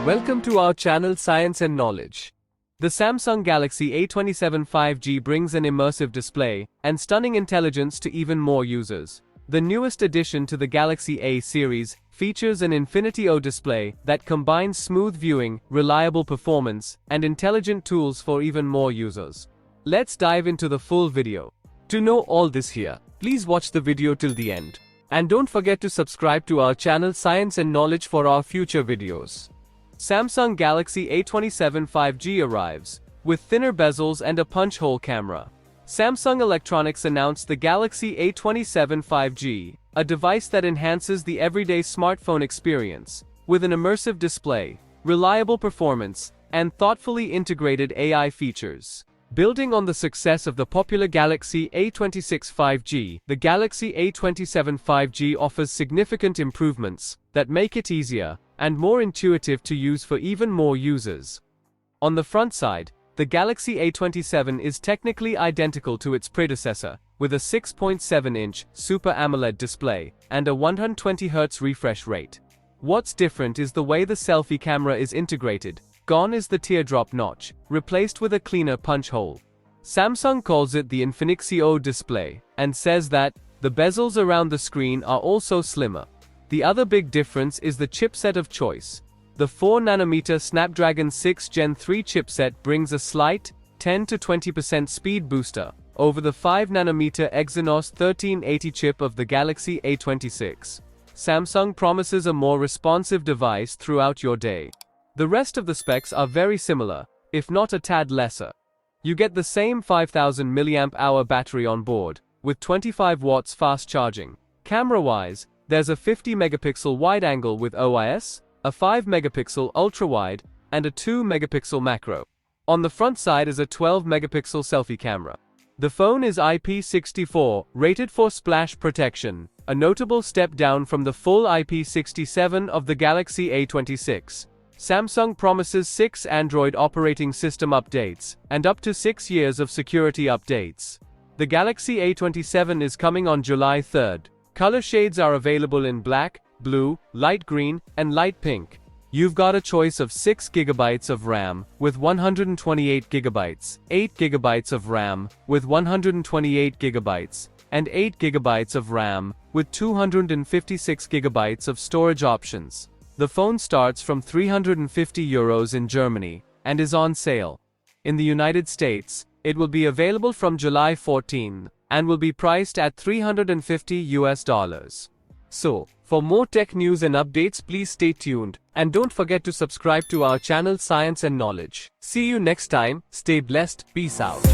Welcome to our channel Science and Knowledge. The Samsung Galaxy A27 5G brings an immersive display and stunning intelligence to even more users. The newest addition to the Galaxy A series features an Infinity O display that combines smooth viewing, reliable performance, and intelligent tools for even more users. Let's dive into the full video. To know all this here, please watch the video till the end. And don't forget to subscribe to our channel Science and Knowledge for our future videos. Samsung Galaxy A27 5G arrives with thinner bezels and a punch-hole camera. Samsung Electronics announced the Galaxy A27 5G, a device that enhances the everyday smartphone experience with an immersive display, reliable performance, and thoughtfully integrated AI features. Building on the success of the popular Galaxy A26 5G, the Galaxy A27 5G offers significant improvements that make it easier and more intuitive to use for even more users. On the front side, the Galaxy A27 is technically identical to its predecessor, with a 6.7-inch Super AMOLED display and a 120Hz refresh rate. What's different is the way the selfie camera is integrated. Gone is the teardrop notch, replaced with a cleaner punch hole. Samsung calls it the Infinity O display, and says that the bezels around the screen are also slimmer. The other big difference is the chipset of choice. The 4nm Snapdragon 6 Gen 3 chipset brings a slight 10 to 20% speed booster over the 5nm Exynos 1380 chip of the Galaxy A26. Samsung promises a more responsive device throughout your day. The rest of the specs are very similar, if not a tad lesser. You get the same 5000 mAh battery on board, with 25 watts fast charging. Camera-wise, there's a 50-megapixel wide-angle with OIS, a 5-megapixel ultra-wide, and a 2-megapixel macro. On the front side is a 12-megapixel selfie camera. The phone is IP64, rated for splash protection, a notable step down from the full IP67 of the Galaxy A26. Samsung promises 6 Android operating system updates, and up to 6 years of security updates. The Galaxy A27 is coming on July 3rd. Color shades are available in black, blue, light green, and light pink. You've got a choice of 6GB of RAM with 128GB, 8GB of RAM with 128GB, and 8GB of RAM with 256GB of storage options. The phone starts from €350 in Germany and is on sale. In the United States, it will be available from July 14 and will be priced at $350. So, for more tech news and updates, please stay tuned and don't forget to subscribe to our channel Science and Knowledge. See you next time, stay blessed, peace out.